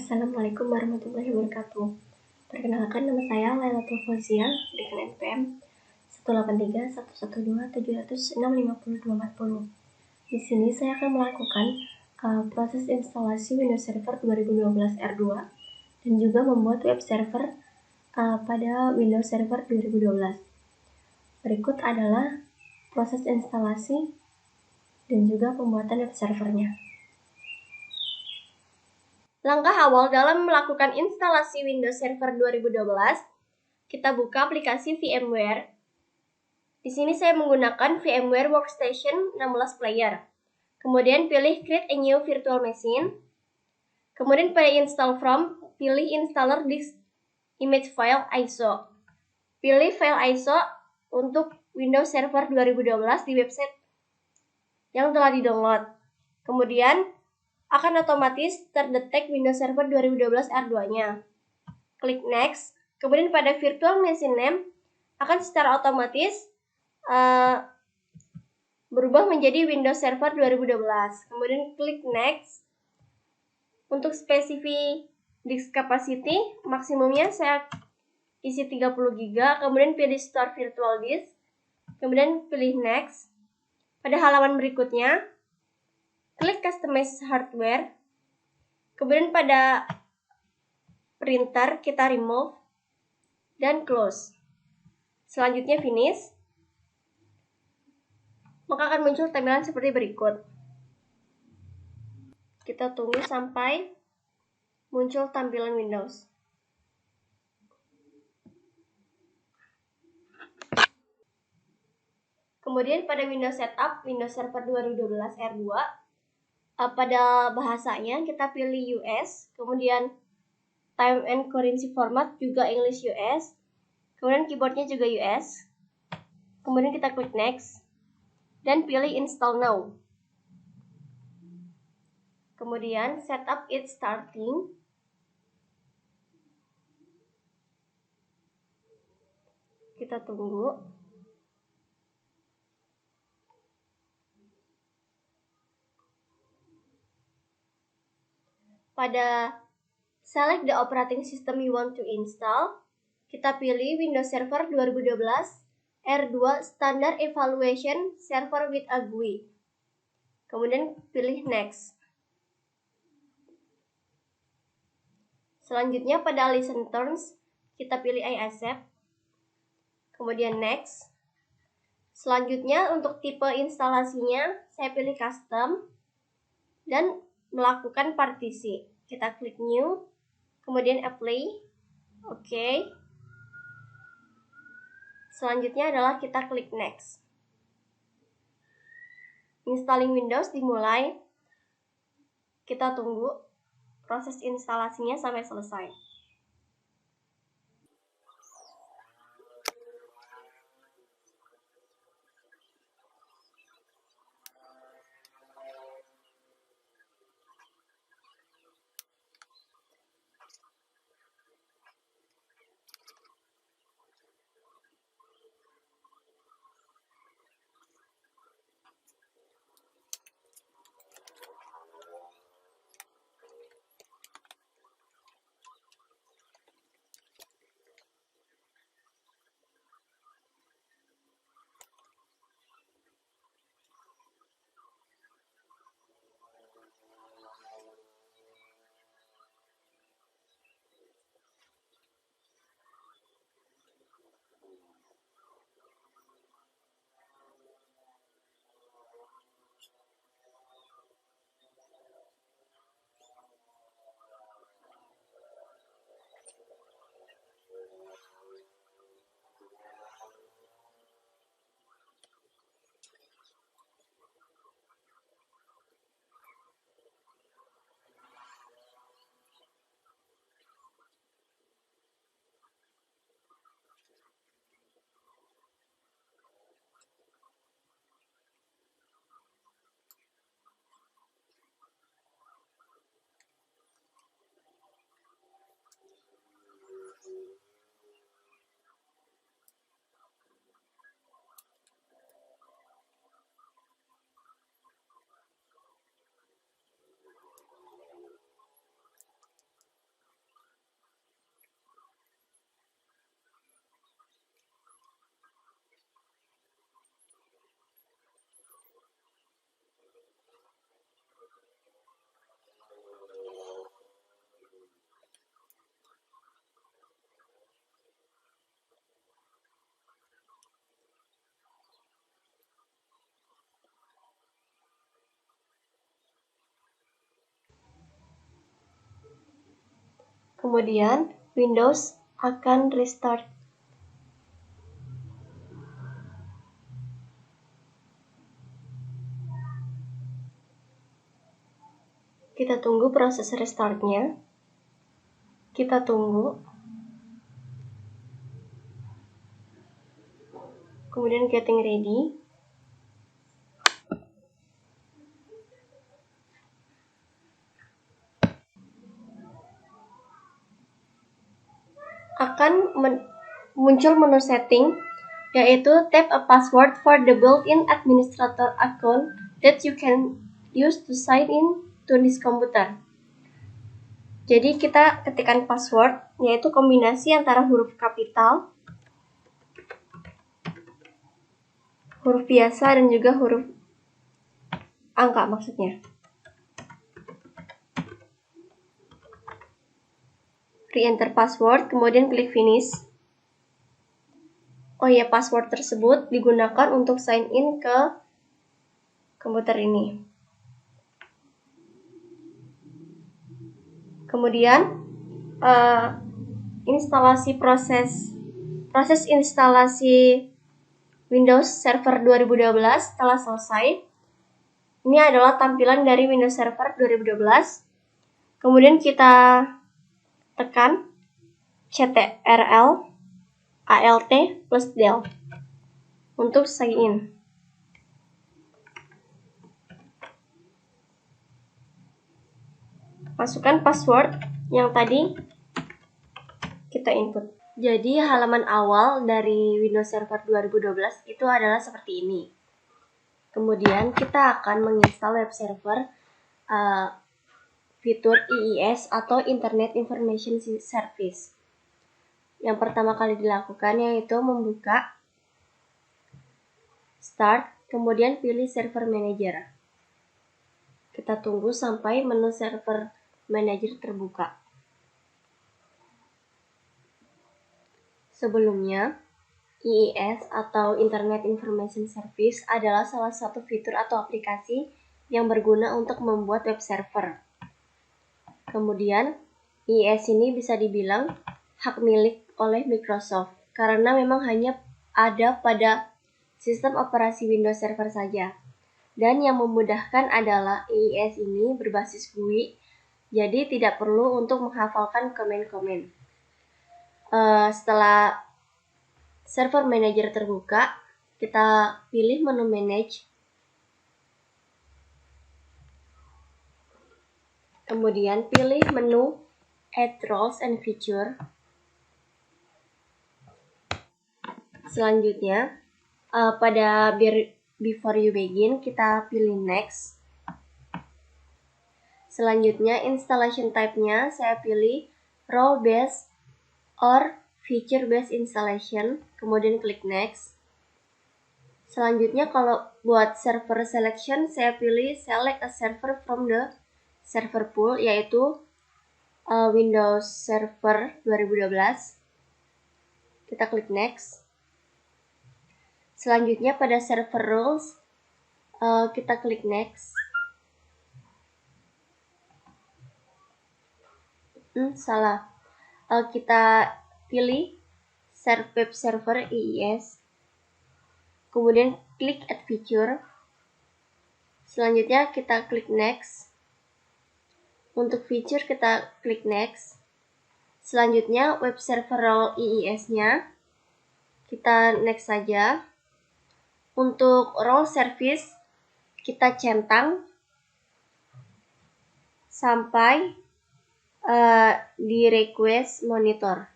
Assalamualaikum warahmatullahi wabarakatuh. Perkenalkan, nama saya Lailatul Fauzia dengan NPM 1831127065240. Di sini saya akan melakukan proses instalasi Windows Server 2012 R2 dan juga membuat web server pada Windows Server 2012. Berikut adalah proses instalasi dan juga pembuatan web servernya. Langkah awal dalam melakukan instalasi Windows Server 2012, kita buka aplikasi VMware. Di sini saya menggunakan VMware Workstation 16 Player. Kemudian pilih Create a New Virtual Machine. Kemudian pada Install From, pilih Installer Disk Image File ISO. Pilih file ISO untuk Windows Server 2012 di website yang telah di-download. Kemudian akan otomatis terdetek Windows Server 2012 R2-nya. Klik Next, kemudian pada Virtual Machine Name akan secara otomatis berubah menjadi Windows Server 2012. Kemudian klik Next. Untuk spesifik disk capacity, maksimumnya saya isi 30 GB, kemudian pilih Store Virtual Disk, kemudian pilih Next. Pada halaman berikutnya, klik Customize Hardware, kemudian pada printer kita remove dan close. Selanjutnya finish. Maka akan muncul tampilan seperti berikut. Kita tunggu sampai muncul tampilan Windows. Kemudian pada Windows Setup, Windows Server 2012 R2, pada bahasanya kita pilih US, kemudian time and currency format juga English US, kemudian keyboardnya juga US, kemudian kita klik Next, dan pilih Install Now. Kemudian Setup It Starting, kita tunggu. Pada Select the operating system you want to install, kita pilih Windows Server 2012 R2 Standard Evaluation Server with a GUI. Kemudian pilih Next. Selanjutnya pada Listen Terms, kita pilih I accept. Kemudian Next. Selanjutnya untuk tipe instalasinya, saya pilih Custom dan melakukan partisi. Kita klik New, kemudian Apply. Oke. Selanjutnya adalah kita klik Next. Installing Windows dimulai. Kita tunggu proses instalasinya sampai selesai. Kemudian Windows akan restart. Kita tunggu proses restartnya. Kita tunggu. Kemudian getting ready. Akan muncul menu setting, yaitu tap a password for the built-in administrator account that you can use to sign in to this computer. Jadi kita ketikkan password, yaitu kombinasi antara huruf kapital, huruf biasa, dan juga huruf angka maksudnya. Re-enter password, kemudian klik finish. Oh ya, password tersebut digunakan untuk sign in ke komputer ini. Kemudian proses instalasi Windows Server 2012 telah selesai. Ini adalah tampilan dari Windows Server 2012. Kemudian kita tekan CTRL ALT plus del untuk sign in. Masukkan password yang tadi kita input. Jadi halaman awal dari Windows Server 2012 itu adalah seperti ini. Kemudian kita akan menginstal web server fitur IIS atau Internet Information Service. Yang pertama kali dilakukan yaitu membuka Start, kemudian pilih Server Manager. Kita tunggu sampai menu Server Manager terbuka. Sebelumnya, IIS atau Internet Information Service adalah salah satu fitur atau aplikasi yang berguna untuk membuat web server. Kemudian, IIS ini bisa dibilang hak milik oleh Microsoft karena memang hanya ada pada sistem operasi Windows Server saja. Dan yang memudahkan adalah IIS ini berbasis GUI, jadi tidak perlu untuk menghafalkan komen-komen. Setelah Server Manager terbuka, kita pilih menu Manage. Kemudian pilih menu Add Roles and Feature. Selanjutnya, pada Before You Begin, kita pilih Next. Selanjutnya, installation type-nya saya pilih Role Based or Feature Based Installation, kemudian klik Next. Selanjutnya, kalau buat server selection, saya pilih Select a server from the server pool, yaitu Windows Server 2012. Kita klik Next. Selanjutnya, pada server rules, kita klik Next. Kita pilih Web Server IIS. Kemudian klik Add Feature. Selanjutnya kita klik Next. Untuk feature kita klik Next. Selanjutnya Web Server Role IIS-nya kita Next saja. Untuk Role Service kita centang sampai di Request Monitor.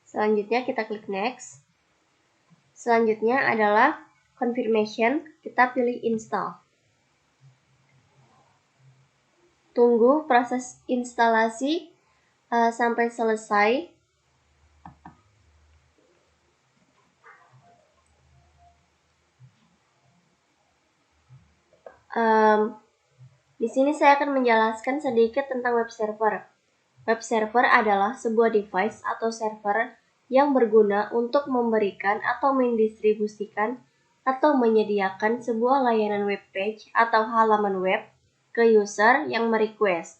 Selanjutnya kita klik Next. Selanjutnya adalah Confirmation, kita pilih Install. Tunggu proses instalasi sampai selesai. Di sini saya akan menjelaskan sedikit tentang web server. Web server adalah sebuah device atau server yang berguna untuk memberikan atau mendistribusikan atau menyediakan sebuah layanan web page atau halaman web ke user yang merequest.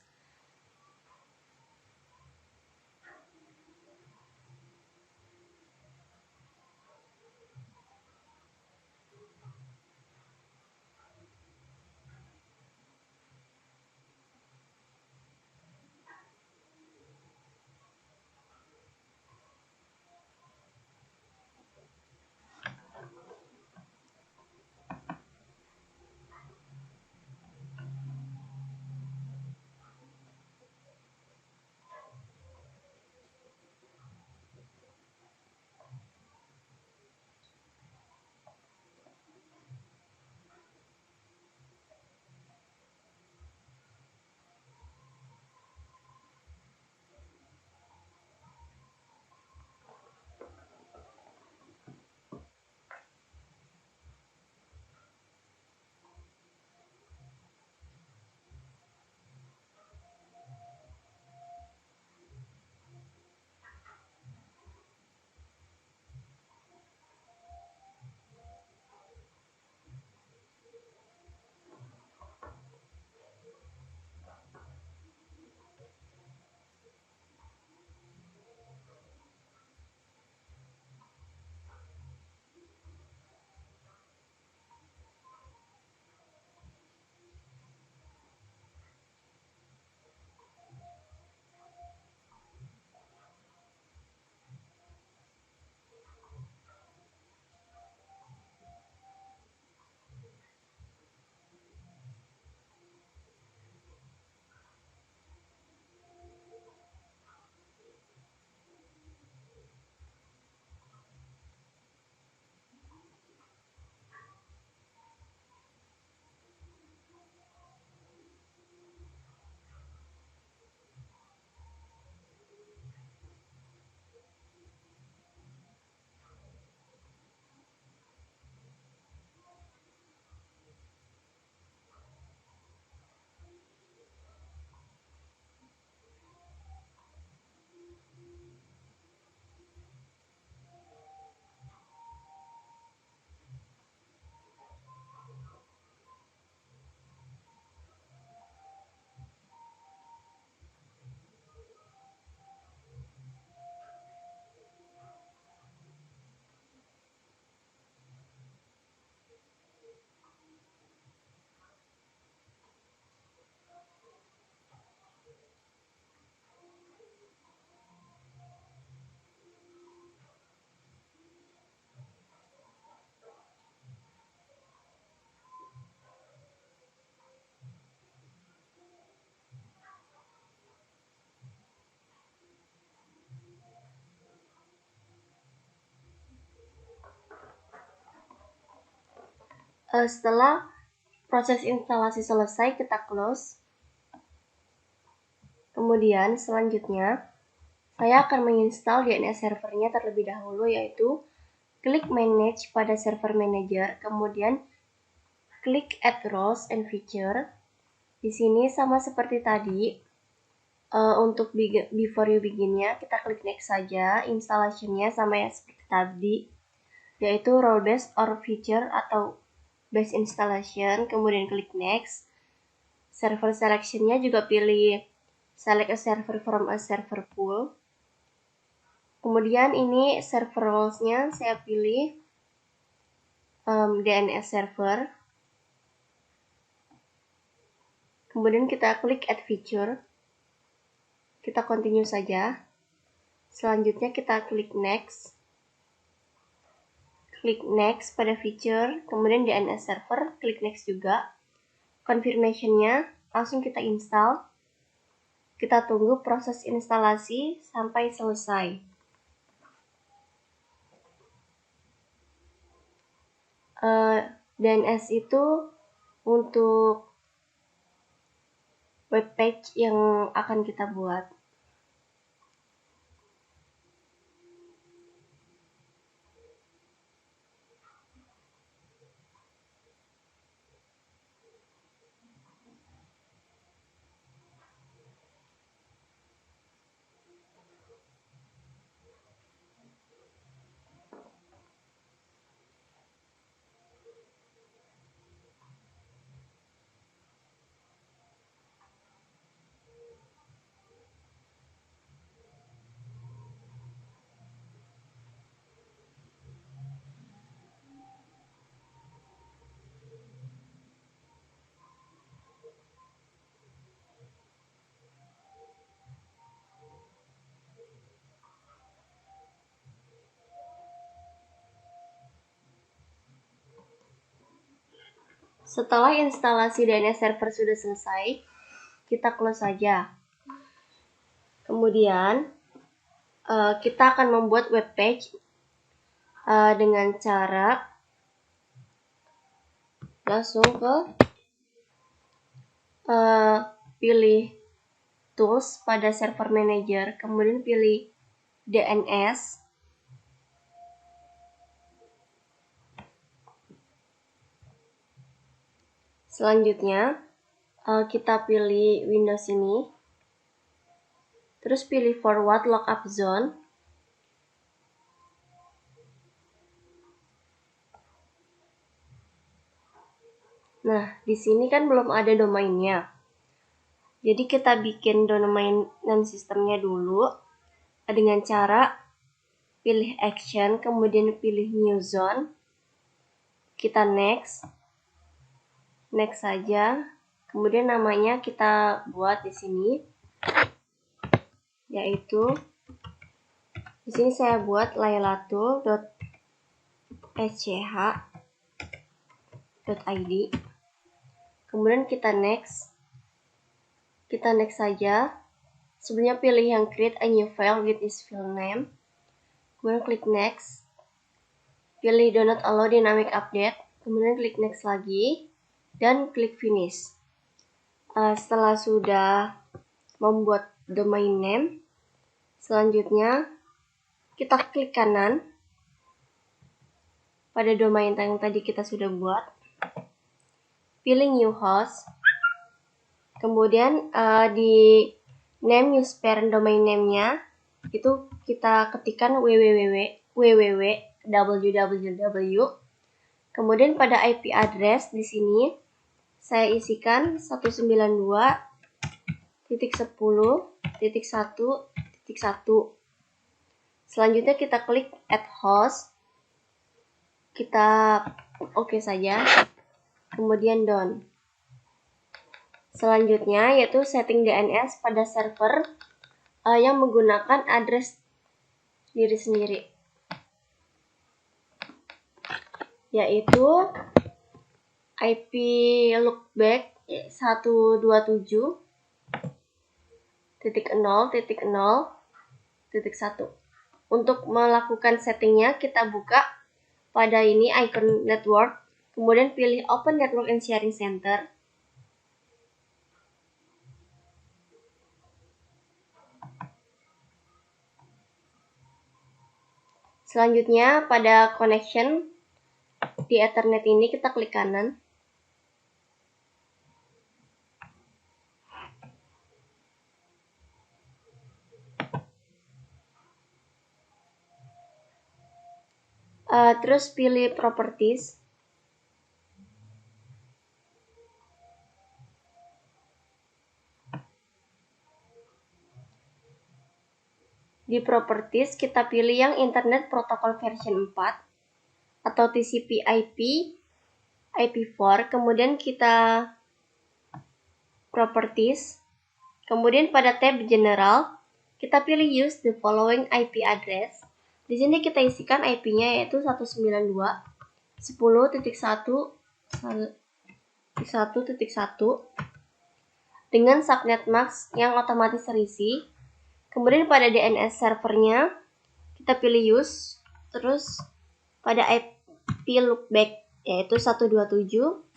Setelah proses instalasi selesai, kita close. Kemudian selanjutnya, saya akan menginstal DNS servernya terlebih dahulu, yaitu klik Manage pada Server Manager, kemudian klik Add Roles and Feature. Di sini sama seperti tadi, untuk before you begin-nya, kita klik Next saja. Installation-nya sama yang seperti tadi, yaitu Role Based or Feature atau Base Installation, kemudian klik Next. Server selection-nya juga pilih Select a server from a server pool. Kemudian ini server roles-nya saya pilih DNS server. Kemudian kita klik Add Feature. Kita continue saja. Selanjutnya kita klik Next. Klik Next pada feature, kemudian DNS server, klik Next juga. Confirmation-nya langsung kita install. Kita tunggu proses instalasi sampai selesai. DNS itu untuk webpage yang akan kita buat. Setelah instalasi DNS server sudah selesai, kita close saja. Kemudian kita akan membuat web page dengan cara langsung ke pilih tools pada server manager, kemudian pilih DNS. Selanjutnya kita pilih Windows ini, terus pilih forward lookup zone. Nah, di sini kan belum ada domainnya. Jadi kita bikin domain name sistemnya dulu dengan cara pilih action, kemudian pilih new zone. Kita next saja. Kemudian namanya kita buat di sini, yaitu di sini saya buat laylatul.sch.id. Kemudian kita next saja. Sebelumnya pilih yang create a new file with this file name. Kemudian klik next. Pilih do not allow dynamic update. Kemudian klik next lagi dan klik finish. Setelah sudah membuat domain name, selanjutnya kita klik kanan pada domain yang tadi kita sudah buat. Pilih new host. Kemudian di name use parent domain name-nya itu kita ketikkan www. Kemudian pada IP address di sini saya isikan 192.10.1.1. Selanjutnya kita klik add host. Kita oke saja. Kemudian done. Selanjutnya yaitu setting DNS pada server yang menggunakan address diri sendiri, yaitu IP loopback 127.0.0.1. Untuk melakukan settingnya kita buka pada ini icon network, kemudian pilih open network and sharing center. Selanjutnya pada connection di Ethernet ini kita klik kanan. Terus pilih properties. Di properties kita pilih yang Internet Protocol version 4 atau TCP/IP IP4, kemudian kita properties. Kemudian pada tab general kita pilih use the following IP address. Di sini kita isikan IP-nya yaitu 192.10.1.1 dengan subnet mask yang otomatis terisi. Kemudian pada DNS servernya kita pilih use, terus pada IP loopback yaitu 127.0.0.1.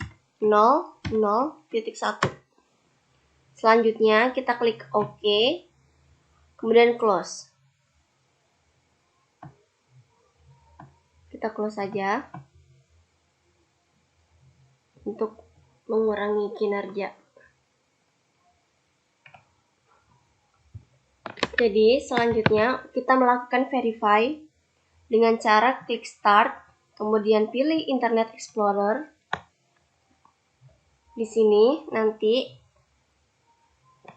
Selanjutnya kita klik OK, kemudian close. Kita close saja untuk mengurangi kinerja. Jadi selanjutnya kita melakukan verify dengan cara klik start, kemudian pilih Internet Explorer. Di sini nanti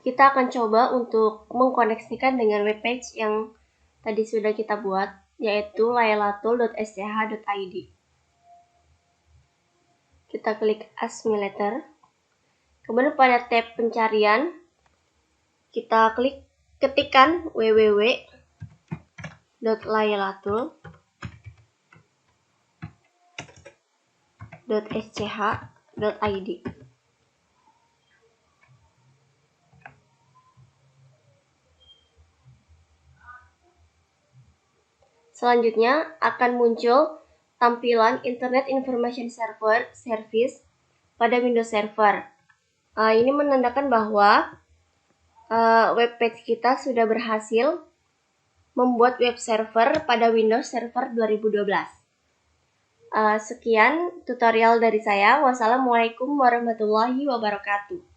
kita akan coba untuk mengkoneksikan dengan webpage yang tadi sudah kita buat, yaitu laylatul.sch.id. Kita klik Ask Me Later. Kemudian pada tab pencarian kita ketikkan www.laylatul.sch www.windows-server.id. Selanjutnya akan muncul tampilan Internet Information Server Service pada Windows Server. Ini menandakan bahwa webpage kita sudah berhasil membuat web server pada Windows Server 2012. Sekian tutorial dari saya. Wassalamualaikum warahmatullahi wabarakatuh.